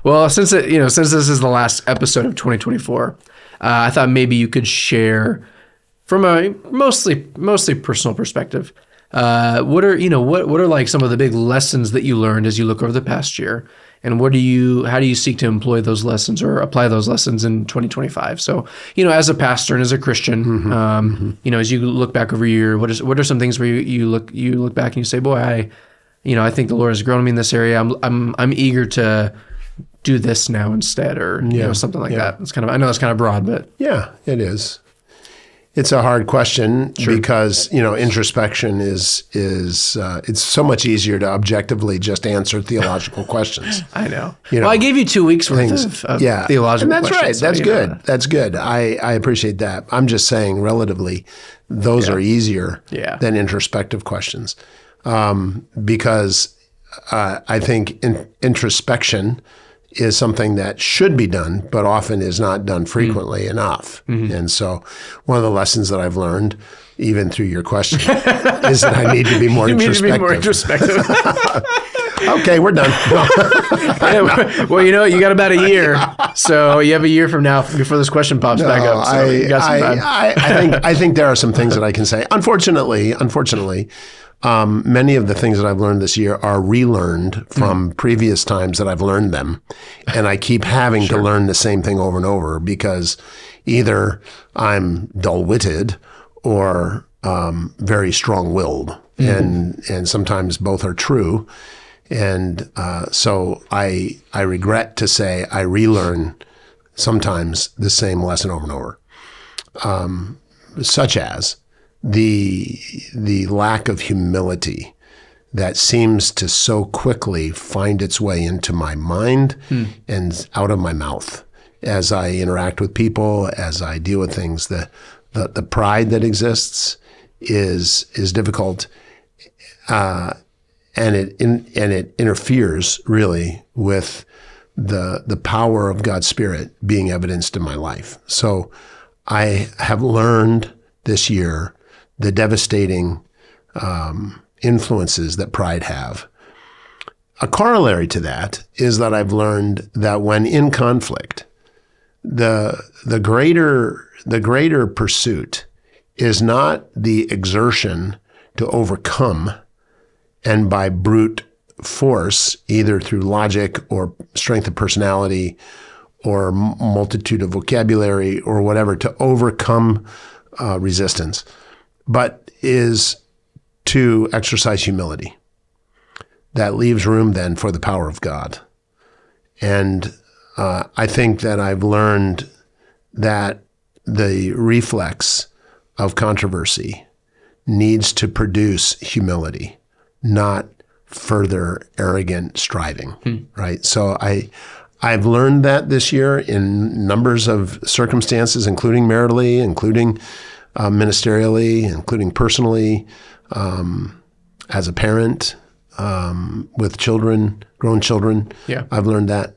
Well, since this is the last episode of 2024, I thought maybe you could share from a mostly personal perspective. What are like some of the big lessons that you learned as you look over the past year, and how do you seek to employ those lessons or apply those lessons in 2025? So, as a pastor and as a Christian, as you look back over your year, what are some things where you look back and you say, boy, I think the Lord has grown me in this area. I'm eager to do this now instead, or something like that. It's I know that's kind of broad, but yeah, it is. It's a hard question because, introspection is it's so much easier to objectively just answer theological questions. I know. Well, I gave you 2 weeks worth of theological and that's questions. Right. That's good. That's good. I appreciate that. I'm just saying relatively, those are easier than introspective questions because I think introspection is something that should be done, but often is not done frequently enough. And so one of the lessons that I've learned, even through your question, is that I need to be more introspective. Okay, we're done. Well, you got about a year, so you have a year from now before this question pops back up. So you got some time. I think there are some things that I can say. Unfortunately, many of the things that I've learned this year are relearned from previous times that I've learned them. And I keep having to learn the same thing over and over because either I'm dull-witted or very strong-willed. And sometimes both are true. And so I regret to say I relearn sometimes the same lesson over and over, such as the lack of humility that seems to so quickly find its way into my mind and out of my mouth as I interact with people, as I deal with things. The pride that exists is difficult, and it interferes really with the power of God's Spirit being evidenced in my life. So I have learned this year the devastating influences that pride have. A corollary to that is that I've learned that when in conflict, the greater pursuit is not the exertion to overcome and by brute force, either through logic or strength of personality or multitude of vocabulary or whatever, to overcome resistance, but is to exercise humility. That leaves room then for the power of God. And I think that I've learned that the reflex of controversy needs to produce humility, not further arrogant striving, right? So I've learned that this year in numbers of circumstances, including maritally, including ministerially, including personally, as a parent, with children, grown children. Yeah. I've learned that.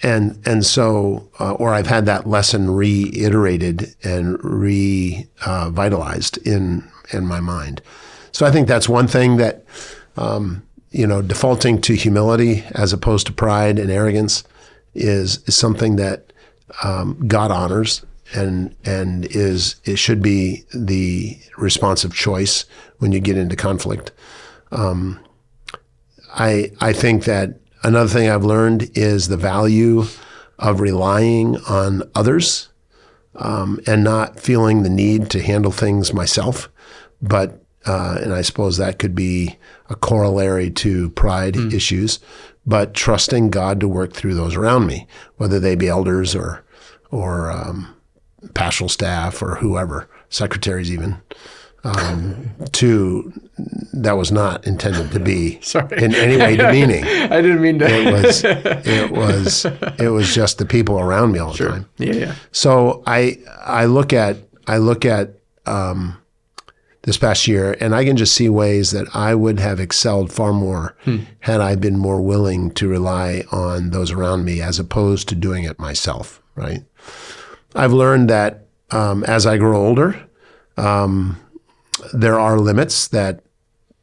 And so, or I've had that lesson reiterated and revitalized in my mind. So I think that's one thing that, defaulting to humility as opposed to pride and arrogance is something that God honors and it should be the response of choice when you get into conflict. I think that another thing I've learned is the value of relying on others and not feeling the need to handle things myself. But, and I suppose that could be a corollary to pride issues, but trusting God to work through those around me, whether they be elders or pastoral staff or whoever, secretaries even. That was not intended to be in any way demeaning. I didn't mean to. It was just the people around me all the time. Yeah. So I look at this past year, and I can just see ways that I would have excelled far more had I been more willing to rely on those around me as opposed to doing it myself. Right. I've learned that as I grow older, there are limits that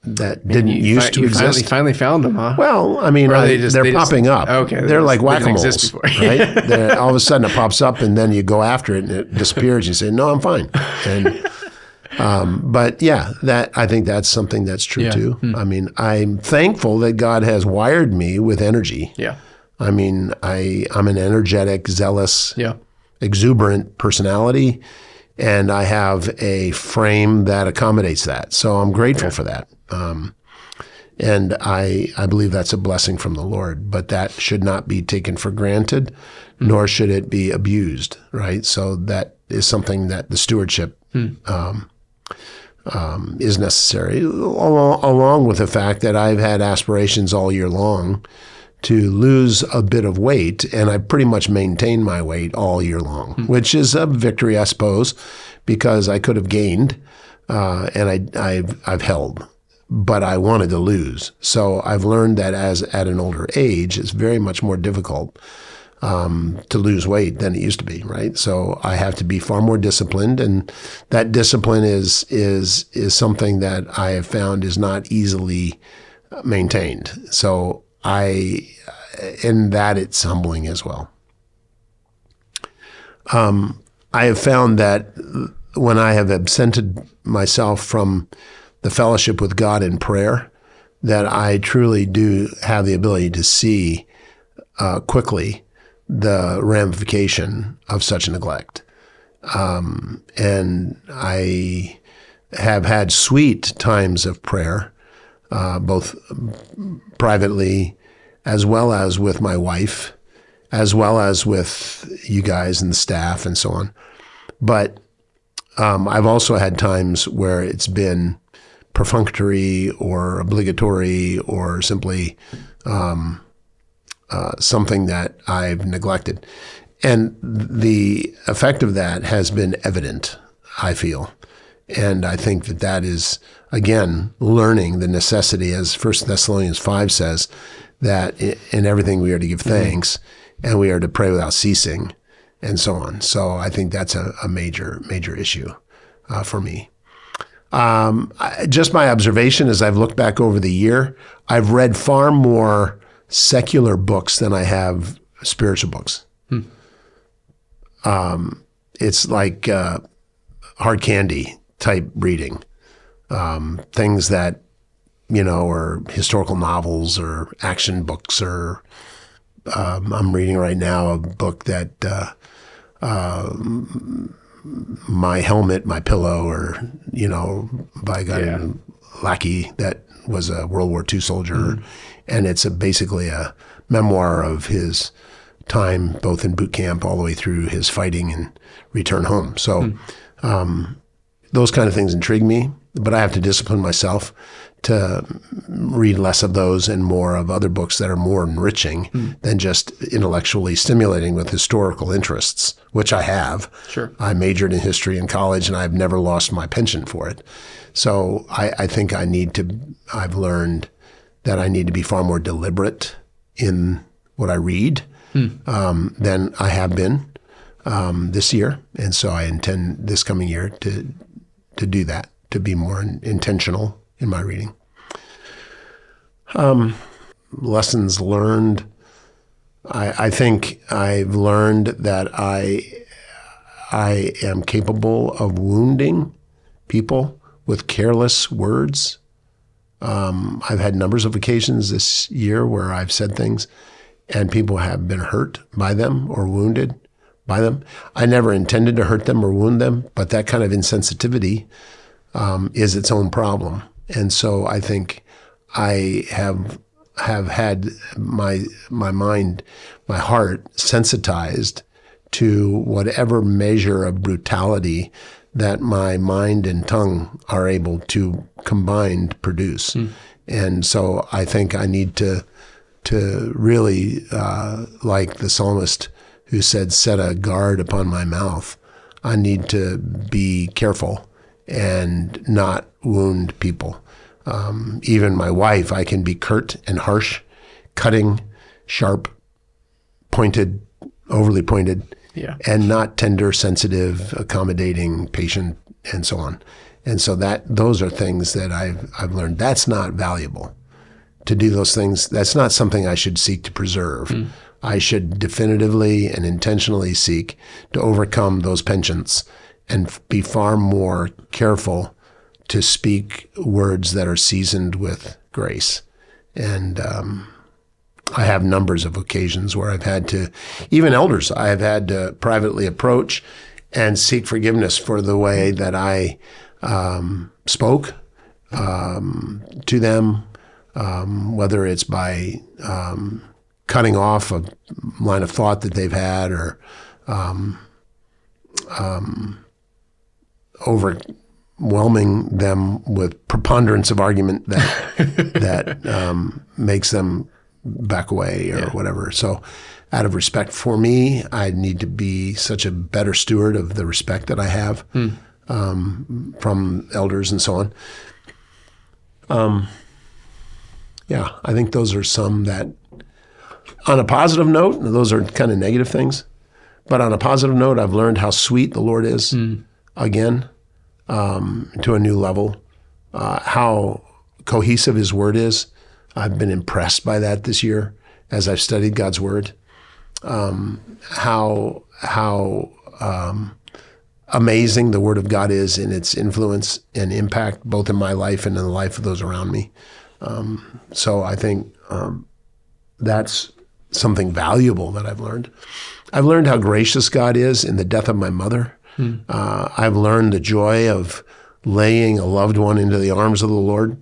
that didn't used to exist. Finally found them, huh? Well, I mean, they're popping up. Okay, they're like they didn't exist whack-a-moles, before. right? All of a sudden it pops up, and then you go after it, and it disappears. You say, "No, I'm fine." And but yeah, I think that's something that's true too. I mean, I'm thankful that God has wired me with energy. Yeah. I mean, I'm an energetic, zealous, Yeah. exuberant personality, and I have a frame that accommodates that. So I'm grateful for that. And I believe that's a blessing from the Lord, but that should not be taken for granted, nor should it be abused, right? So that is something that the stewardship is necessary, along with the fact that I've had aspirations all year long to lose a bit of weight, and I pretty much maintained my weight all year long, which is a victory, I suppose, because I could have gained, and I've held, but I wanted to lose. So I've learned that at an older age, it's very much more difficult to lose weight than it used to be, right? So I have to be far more disciplined, and that discipline is something that I have found is not easily maintained. So in that it's humbling as well. I have found that when I have absented myself from the fellowship with God in prayer, that I truly do have the ability to see quickly the ramification of such neglect. And I have had sweet times of prayer, both privately as well as with my wife, as well as with you guys and the staff and so on. But I've also had times where it's been perfunctory or obligatory or simply something that I've neglected. And the effect of that has been evident, I feel. And I think that is, again, learning the necessity, as 1 Thessalonians 5 says, that in everything we are to give thanks, and we are to pray without ceasing, and so on. So I think that's a major, major issue for me. Just my observation as I've looked back over the year, I've read far more secular books than I have spiritual books. It's like hard candy type reading, things that, or historical novels or action books, or I'm reading right now a book that My Helmet, My Pillow, or, by a guy Lackey that was a World War II soldier. And it's basically a memoir of his time, both in boot camp all the way through his fighting and return home. So those kind of things intrigue me, but I have to discipline myself to read less of those and more of other books that are more enriching than just intellectually stimulating with historical interests, which I have. Sure. I majored in history in college, and I've never lost my penchant for it. So I think I've learned that I need to be far more deliberate in what I read than I have been this year. And so I intend this coming year to do that, to be more intentional in my reading. Lessons learned. I think I've learned that I am capable of wounding people with careless words. I've had numbers of occasions this year where I've said things and people have been hurt by them or wounded by them. I never intended to hurt them or wound them, but that kind of insensitivity is its own problem. And so I think I have had my mind, my heart sensitized to whatever measure of brutality that my mind and tongue are able to combined produce. And so I think I need to really, like the psalmist who said, set a guard upon my mouth, I need to be careful and not wound people. Even my wife, I can be curt and harsh, cutting, sharp, pointed, overly pointed, and not tender, sensitive, accommodating, patient, and so on. And so those are things that I've learned. That's not valuable to do those things. That's not something I should seek to preserve. I should definitively and intentionally seek to overcome those penchants and be far more careful to speak words that are seasoned with grace. And I have numbers of occasions where I've had to, even elders, I have had to privately approach and seek forgiveness for the way that I spoke to them, whether it's by cutting off a line of thought that they've had, or overwhelming them with preponderance of argument that makes them back away or whatever. So out of respect for me, I need to be such a better steward of the respect that I have from elders and so on. I think those are some that, on a positive note, those are kind of negative things, but on a positive note, I've learned how sweet the Lord is again, to a new level, how cohesive His Word is. I've been impressed by that this year as I've studied God's Word. How amazing the Word of God is in its influence and impact, both in my life and in the life of those around me. So I think that's something valuable that I've learned. I've learned how gracious God is in the death of my mother. I've learned the joy of laying a loved one into the arms of the Lord.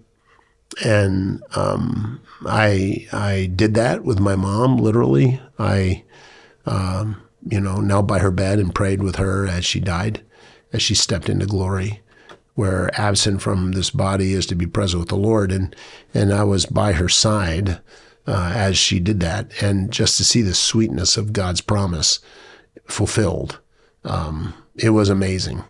And I did that with my mom, literally. I knelt by her bed and prayed with her as she died, as she stepped into glory, where absent from this body is to be present with the Lord. And I was by her side as she did that. And just to see the sweetness of God's promise fulfilled, it was amazing.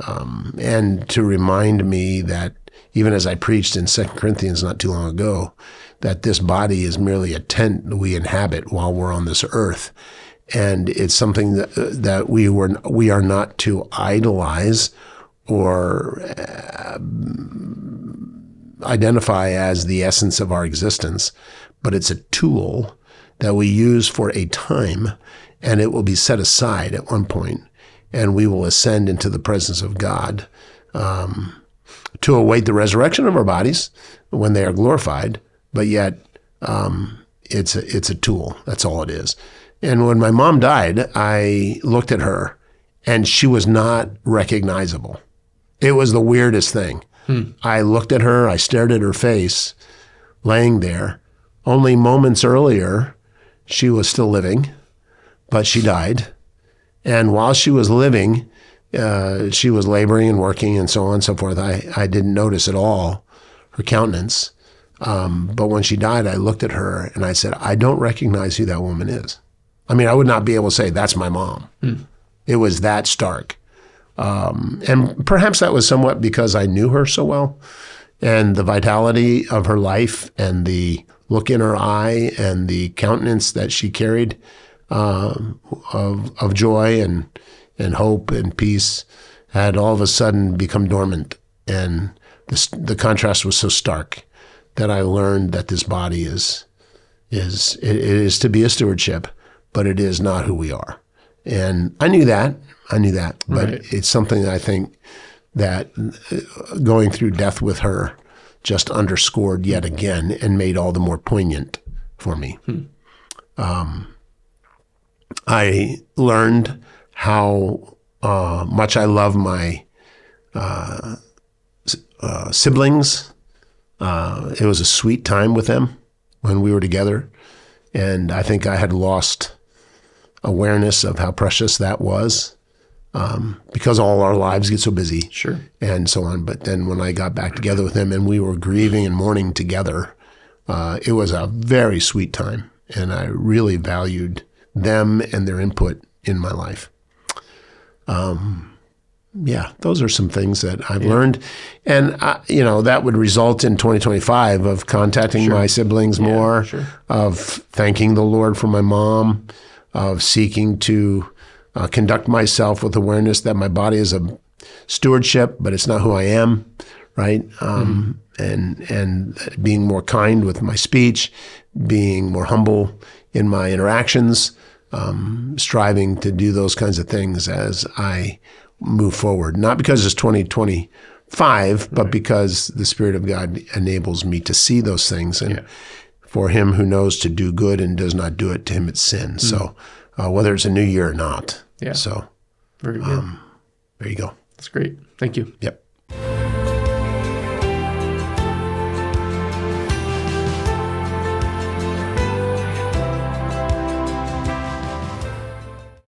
And to remind me that even as I preached in 2 Corinthians not too long ago, that this body is merely a tent that we inhabit while we're on this earth. And it's something that we are not to idolize or identify as the essence of our existence, but it's a tool that we use for a time, and it will be set aside at one point, and we will ascend into the presence of God to await the resurrection of our bodies when they are glorified. But yet, it's a tool. That's all it is. And when my mom died, I looked at her, and she was not recognizable. It was the weirdest thing. I looked at her, I stared at her face, laying there. Only moments earlier, she was still living, but she died. And while she was living, she was laboring and working and so on and so forth. I didn't notice at all her countenance. But when she died, I looked at her and I said, I don't recognize who that woman is. I mean, I would not be able to say, that's my mom. It was that stark. And perhaps that was somewhat because I knew her so well, and the vitality of her life and the look in her eye and the countenance that she carried of joy and hope and peace had all of a sudden become dormant. And the contrast was so stark that I learned that this body is to be a stewardship, but it is not who we are. And I knew that, but Right. It's something that I think that going through death with her just underscored yet again and made all the more poignant for me. I learned how much I love my siblings. It was a sweet time with them when we were together. And I think I had lost awareness of how precious that was because all our lives get so busy. Sure. And so on. But then when I got back together with them and we were grieving and mourning together, it was a very sweet time. And I really valued them and their input in my life. Those are some things that I've learned. And, that would result in 2025 of contacting my siblings more, of thanking the Lord for my mom, of seeking to conduct myself with awareness that my body is stewardship, but it's not who I am, right? And being more kind with my speech, being more humble in my interactions, striving to do those kinds of things as I move forward. Not because it's 2025, but because the Spirit of God enables me to see those things. And for him who knows to do good and does not do it, to him it's sin. So whether it's a new year or not. Yeah. So very good. there you go. That's great. Thank you. Yep.